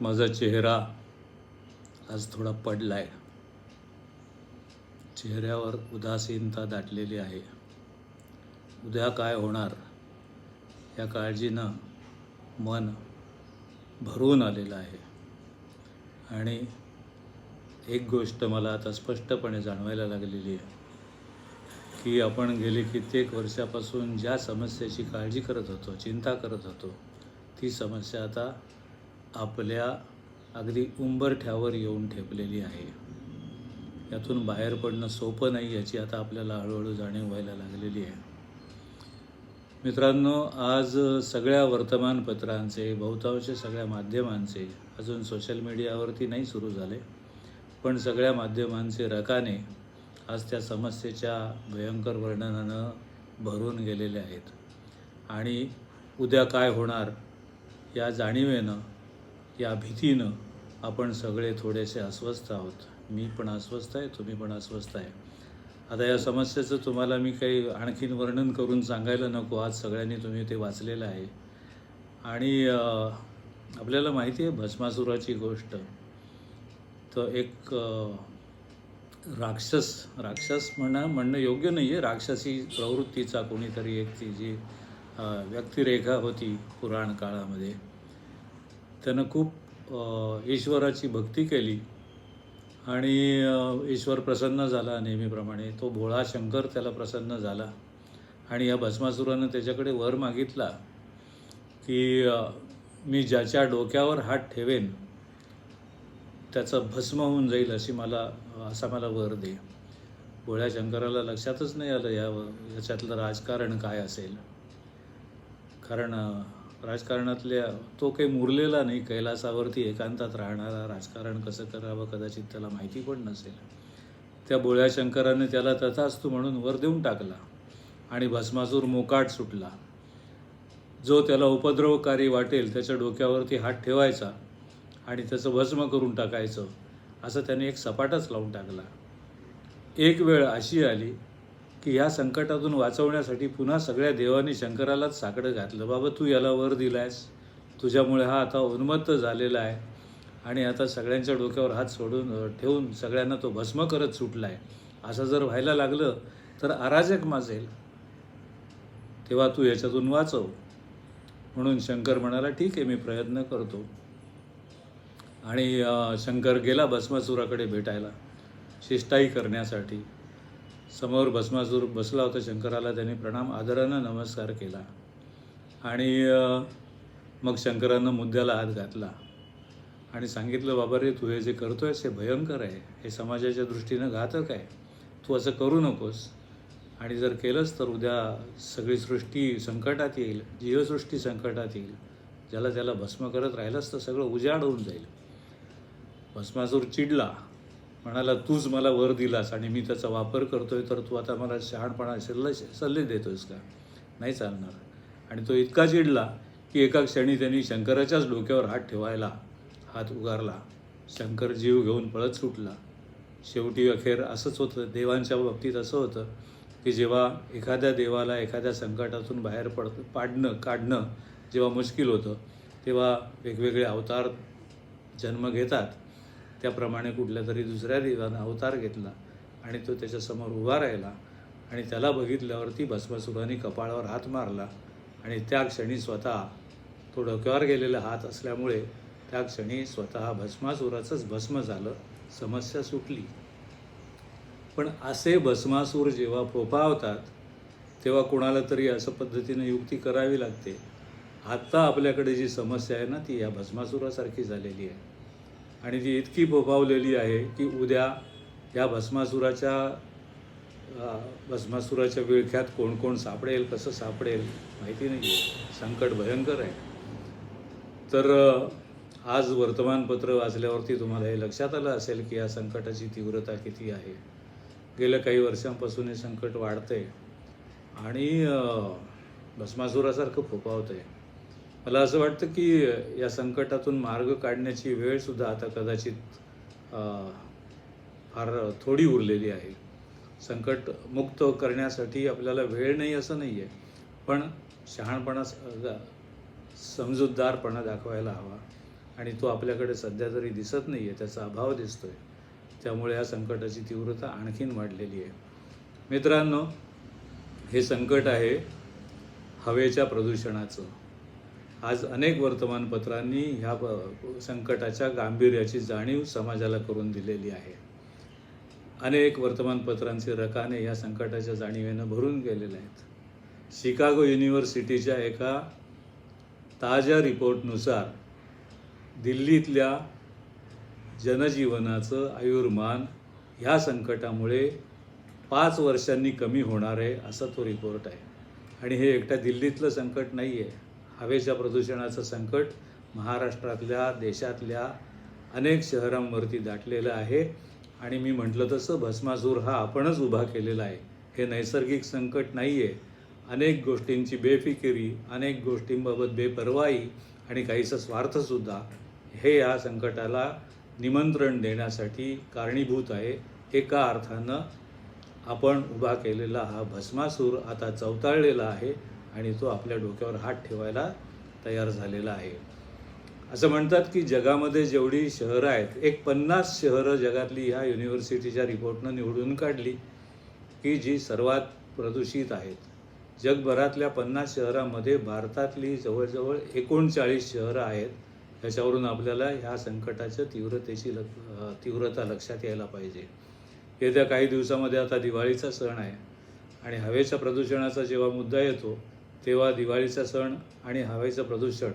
माझा चेहरा आज थोडा पडलाय. चेहऱ्यावर उदासीनता दाटलेली आहे. उद्या काय होणार या काळजीनं मन भरून आलेलं आहे. आणि एक गोष्ट मला आता स्पष्टपणे जाणवायला लागलेली आहे की आपण गेली कित्येक वर्षापासून ज्या समस्येची काळजी करत होतो, चिंता करत होतो, ती समस्या आता आपल्या अगदी उंबरठ्यावर येऊन ठेपलेली आहे. यातून बाहेर पडणं सोपं नाही याची आता आपल्याला हळूहळू जाणीव व्हायला लागलेली आहे. मित्रांनो, आज सगळ्या वर्तमानपत्रांचे, बहुतांश सगळ्या माध्यमांचे, अजून सोशल मीडियावरती नाही सुरू झाले, पण सगळ्या माध्यमांचे रकाने आज त्या समस्येच्या भयंकर वर्णनानं भरून गेलेले आहेत. आणि उद्या काय होणार या जाणीवेनं, या भीतीनं आपण सगळे थोडेसे अस्वस्थ आहोत. मी पण अस्वस्थ आहे, तुम्ही पण अस्वस्थ आहे. आता या समस्येचं तुम्हाला मी काही आणखीन वर्णन करून सांगायला नको. आज सगळ्यांनी तुम्ही ते वाचलेलं आहे. आणि आपल्याला माहिती आहे भस्मासुराची गोष्ट. तर एक राक्षस म्हणणं योग्य नाही आहे, राक्षसी प्रवृत्तीचा कोणीतरी एक ती जी व्यक्तिरेखा होती पुराण काळामध्ये. त्यानं खूप ईश्वराची भक्ती केली आणि ईश्वर प्रसन्न झाला. नेहमीप्रमाणे तो भोळा शंकर त्याला प्रसन्न झाला आणि या भस्मासुरानं त्याच्याकडे वर मागितला की मी ज्याच्या डोक्यावर हात ठेवेन त्याचं भस्म होऊन जाईल असा मला वर दे. भोळ्या शंकराला लक्षातच नाही आलं याच्यातलं राजकारण काय असेल. कारण राजकारणातल्या तो काही मुरलेला नाही. कैलासावरती एकांतात राहणारा राजकारण कसं करावं कदाचित त्याला माहिती पण नसेल. त्या भोळ्या शंकराने त्याला तथास्तु म्हणून वर देऊन टाकला आणि भस्मासूर मोकाट सुटला. जो त्याला उपद्रवकारी वाटेल त्याच्या डोक्यावरती हात ठेवायचा आणि त्याचं भस्म करून टाकायचं, असं त्याने एक सपाटाच लावून टाकला. एक वेळ अशी आली की ह्या संकटातून वाचवण्यासाठी पुन्हा सगळ्या देवांनी शंकरालाच साकडं घातलं. बाबा, तू याला वर दिलायस, तुझ्यामुळे हा आता उन्मत्त झालेला आहे आणि आता सगळ्यांच्या डोक्यावर हात ठेवून सगळ्यांना तो भस्म करत सुटला आहे. असं जर व्हायला लागलं तर अराजक माजेल, तेव्हा तू याच्यातून वाचव. म्हणून शंकर म्हणाला, ठीक आहे, मी प्रयत्न करतो. आणि शंकर गेला भस्मासुराकडे भेटायला, शिष्टाई करण्यासाठी. समोर भस्मासूर बसला होता. शंकराला त्याने प्रणाम आदरानं नमस्कार केला आणि मग शंकरानं मुद्द्याला हात घातला आणि सांगितलं, बाबा रे, तू हे जे करतोयस हे भयंकर आहे, हे समाजाच्या दृष्टीनं घातक आहे, तू असं करू नकोस. आणि जर केलंस तर उद्या सगळी सृष्टी संकटात येईल, जीवसृष्टी संकटात येईल. ज्याला त्याला भस्म करत राहिलंस तर सगळं उजाड होऊन जाईल. भस्मासूर चिडला, म्हणाला, तूच मला वर दिलास आणि मी त्याचा वापर करतोय, तर तू आता मला शहाणपणा सल्ले देतोयस का? नाही चालणार. आणि तो इतका चिडला की एका क्षणी त्यांनी शंकराच्याच डोक्यावर हात ठेवायला हात उगारला. शंकर जीव घेऊन पळत सुटला. शेवटी अखेर असंच होतं देवांच्या बाबतीत. असं होतं की जेव्हा एखाद्या देवाला एखाद्या संकटातून बाहेर काढणं जेव्हा मुश्किल होतं, तेव्हा वेगवेगळे अवतार जन्म घेतात. त्याप्रमाणे कुठल्या तरी दुसऱ्या देवानं अवतार घेतला आणि तो त्याच्यासमोर उभा राहिला आणि त्याला बघितल्यावरती भस्मासुराने कपाळावर हात मारला आणि त्या क्षणी स्वतः तो डोक्यावर गेलेला हात असल्यामुळे त्या क्षणी स्वतः भस्मासुराचंच भस्म झालं. समस्या सुटली. पण असे भस्मासूर जेव्हा फोफावतात तेव्हा कोणाला तरी असं पद्धतीनं युक्ती करावी लागते. आत्ता आपल्याकडे जी समस्या आहे ना, ती या भस्मासुरासारखी झालेली आहे आणि ती इतकी फोफावलेली आहे की उद्या या भस्मासुराच्या विळख्यात कोण कोण सापडेल, कसं सापडेल माहिती नाही आहे. संकट भयंकर आहे. तर आज वर्तमानपत्र वाचल्यावरती तुम्हाला हे लक्षात आलं असेल की या संकटाची तीव्रता किती आहे. गेल्या काही वर्षांपासून हे संकट वाढतंय आणि भस्मासुरासारखं फोफावतं आहे. मला असं वाटतं की या संकटातून मार्ग काढण्याची वेळसुद्धा आता कदाचित फार थोडी उरलेली आहे. संकट मुक्त करण्यासाठी आपल्याला वेळ नाही असं नाही आहे, पण शहाणपणा समजूतदारपणा दाखवायला हवा आणि तो आपल्याकडे सध्या तरी दिसत नाही आहे, त्याचा अभाव दिसतो आहे. त्यामुळे या संकटाची तीव्रता आणखीन वाढलेली आहे. मित्रांनो, हे संकट आहे हवेच्या प्रदूषणाचं. आज अनेक वर्तमानपत्रांनी ह्या संकटाच्या गांभीर्याची जाणीव समाजाला करून दिलेली आहे. अनेक वर्तमानपत्रांचे रकाने या संकटाच्या जाणीवेनं भरून गेलेले आहेत. शिकागो युनिव्हर्सिटीच्या एका ताज्या रिपोर्टनुसार दिल्लीतल्या जनजीवनाचं आयुर्मान ह्या संकटामुळे 5 वर्षांनी कमी होणार आहे, असा तो रिपोर्ट आहे. आणि हे एकट्या दिल्लीतलं संकट नाही आहे. हवेच्या प्रदूषणाचं संकट महाराष्ट्रातल्या, देशातल्या अनेक शहरांवरती दाटलेलं आहे. आणि मी म्हटलं तसं भस्मासूर हा आपणच उभा केलेला आहे. हे नैसर्गिक संकट नाही आहे. अनेक गोष्टींची बेफिकिरी, अनेक गोष्टींबाबत बेपर्वाई आणि काहीसा स्वार्थसुद्धा हे या संकटाला निमंत्रण देण्यासाठी कारणीभूत आहे. एका अर्थानं आपण उभा केलेला हा भस्मासूर आता चवताळलेला आहे आणि तो आपल्या डोक्यावर हात ठेवायला तयार झालेला आहे. असं म्हणतात की जगामध्ये जेवढी शहरं आहेत, एक 50 शहरं जगातली ह्या युनिव्हर्सिटीच्या रिपोर्टनं निवडून काढली की जी सर्वात प्रदूषित आहेत. जगभरातल्या 50 शहरांमध्ये भारतातली जवळजवळ 39 शहरं आहेत. याच्यावरून आपल्याला ह्या संकटाच्या तीव्रता लक्षात यायला पाहिजे. येत्या काही दिवसामध्ये आता दिवाळीचा सण आहे आणि हवेच्या प्रदूषणाचा जेव्हा मुद्दा येतो तेव्हा दिवाळीचा सण आणि हवेचं प्रदूषण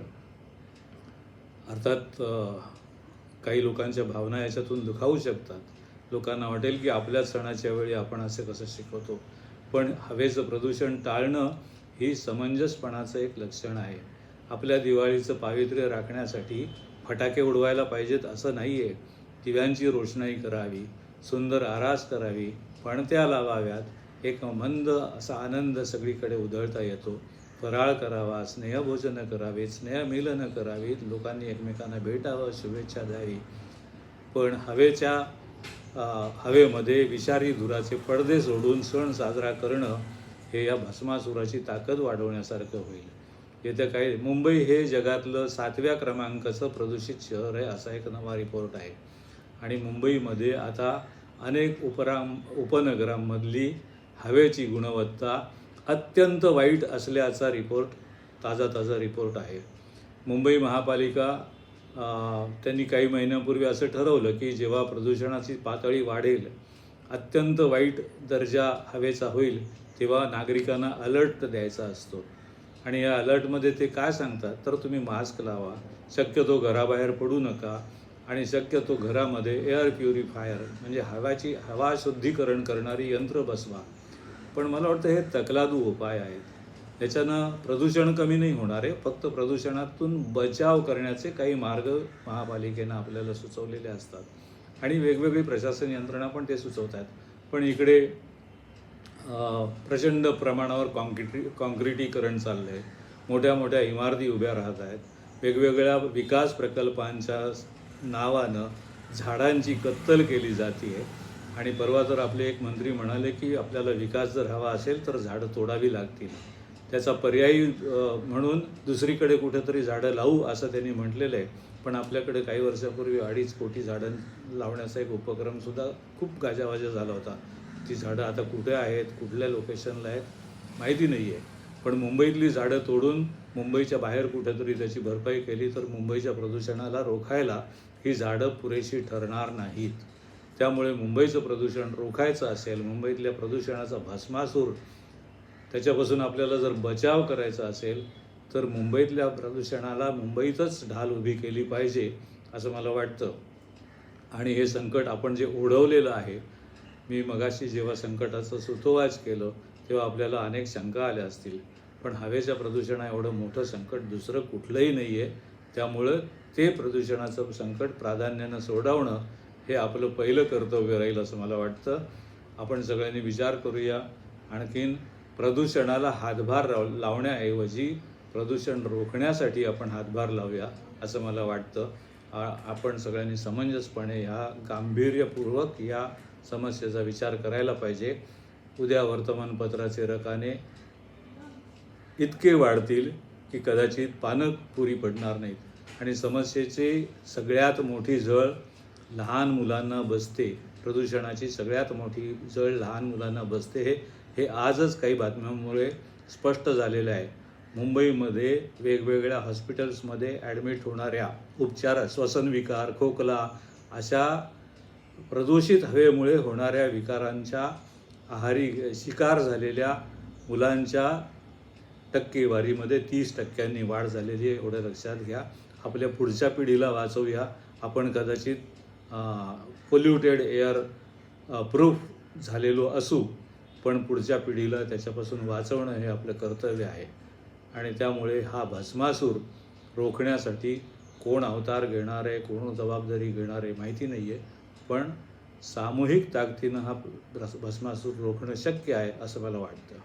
अर्थात काही लोकांच्या भावना याच्यातून दुखावू शकतात. लोकांना वाटेल की आपल्याच सणाच्या वेळी आपण असं कसं शिकवतो. पण हवेचं प्रदूषण टाळणं ही समंजसपणाचं एक लक्षण आहे. आपल्या दिवाळीचं पावित्र्य राखण्यासाठी फटाके उडवायला पाहिजेत असं नाही आहे. दिव्यांची रोषणाई करावी, सुंदर आरास करावी, पणत्या लावाव्यात, एक मंद असा आनंद सगळीकडे उधळता येतो. फराळ करावा, स्नेहभोजनं करावीत, स्नेहमिलनं करावीत, लोकांनी एकमेकांना भेटावं, शुभेच्छा द्यावी. पण हवेमध्ये विषारी धुराचे पडदे सोडून सण साजरा करणं हे या भस्मासुराची ताकद वाढवण्यासारखं होईल. येत्या काही मुंबई हे जगातलं 7व्या क्रमांकाचं प्रदूषित शहर आहे, असा एक नवा रिपोर्ट आहे. आणि मुंबईमध्ये आता अनेक उपनगरांमधली हवेची गुणवत्ता अत्यंत वाईट असल्याचा ताजा रिपोर्ट आहे. मुंबई महापालिका त्यांनी काही महिन्यांपूर्वी असं ठरवलं की जेव्हा प्रदूषणाची पातळी वाढेल, अत्यंत वाईट दर्जा हवेचा होईल, तेव्हा नागरिकांना अलर्ट द्यायचा असतो. आणि या अलर्टमध्ये ते काय सांगतात तर तुम्ही मास्क लावा, शक्यतो घराबाहेर पडू नका आणि शक्यतो घरामध्ये एअर प्युरिफायर म्हणजे हवा शुद्धीकरण करणारी यंत्र बसवा. पण मला वाटतं हे तकलादू उपाय आहेत. याच्यानं प्रदूषण कमी नाही होणार आहे, फक्त प्रदूषणातून बचाव करण्याचे काही मार्ग महापालिकेनं आपल्याला सुचवलेले असतात आणि वेगवेगळी प्रशासन यंत्रणा पण ते सुचवतात. पण इकडे प्रचंड प्रमाणावर काँक्रिटीकरण चाललं आहे. मोठ्या मोठ्या इमारती उभ्या राहत आहेत. वेगवेगळ्या विकास प्रकल्पांच्या नावानं झाडांची कत्तल केली जाते आहे. आणि परवा तर आपले एक मंत्री म्हणाले की आपल्याला विकास जर हवा असेल तर झाडं तोडावी लागतील. त्याचा पर्यायी म्हणून दुसरीकडे कुठेतरी झाडं लावू असं त्यांनी म्हटलेलं आहे. पण आपल्याकडे काही वर्षापूर्वी 2.5 कोटी झाडं लावण्याचा एक उपक्रमसुद्धा खूप गाजावाजा झाला होता. ती झाडं आता कुठे आहेत, कुठल्या लोकेशनला आहेत माहिती नाही आहे. पण मुंबईतली झाडं तोडून मुंबईच्या बाहेर कुठेतरी त्याची भरपाई केली तर मुंबईच्या प्रदूषणाला रोखायला ही झाडं पुरेशी ठरणार नाहीत. त्यामुळे मुंबईचं प्रदूषण रोखायचं असेल, मुंबईतल्या प्रदूषणाचा भस्मासूर त्याच्यापासून आपल्याला जर बचाव करायचा असेल तर मुंबईतल्या प्रदूषणाला मुंबईतच ढाल उभी केली पाहिजे असं मला वाटतं. आणि हे संकट आपण जे ओढवलेलं आहे, मी मगाशी जेव्हा संकटाचं सुतोवाच केलं तेव्हा आपल्याला अनेक शंका आल्या असतील. पण हवेच्या प्रदूषणा एवढं मोठं संकट दुसरं कुठलंही नाही आहे. त्यामुळं ते प्रदूषणाचं संकट प्राधान्यानं सोडवणं हे आपलं पहिलं कर्तव्य राहील असं मला वाटतं. आपण सगळ्यांनी विचार करूया. आणखीन प्रदूषणाला हातभार लावण्याऐवजी प्रदूषण रोखण्यासाठी आपण हातभार लावूया असं मला वाटतं. आपण सगळ्यांनी समंजसपणे ह्या गांभीर्यपूर्वक या समस्येचा विचार करायला पाहिजे. उद्या वर्तमानपत्राचे रकाने इतके वाढतील की कदाचित पानं पुरी पडणार नाहीत. आणि समस्येची सगळ्यात मोठी झळ लहान मुलांना बसते. प्रदूषणाची सगळ्यात मोठी झळ लहान मुलांना बसते हे आजच काही बातम्यांमुळे स्पष्ट झालेलं आहे. मुंबईमध्ये वेगवेगळ्या हॉस्पिटल्समध्ये ॲडमिट होणाऱ्या उपचार, श्वसनविकार, खोकला अशा प्रदूषित हवेमुळे होणाऱ्या विकारांच्या आहारी शिकार झालेल्या मुलांच्या टक्केवारीमध्ये 30% वाढ झालेली आहे. एवढं लक्षात घ्या. आपल्या पुढच्या पिढीला वाचवूया. आपण कदाचित पोल्युटेड एअर प्रूफ झालेलो असू, पण पुढच्या पिढीला त्याच्यापासून वाचवणं हे आपलं कर्तव्य आहे. आणि त्यामुळे हा भस्मासूर रोखण्यासाठी कोण अवतार घेणार आहे, कोण जबाबदारी घेणार आहे माहिती नाही आहे, पण सामूहिक ताकदीनं हा भस्मासूर रोखणं शक्य आहे असं मला वाटतं.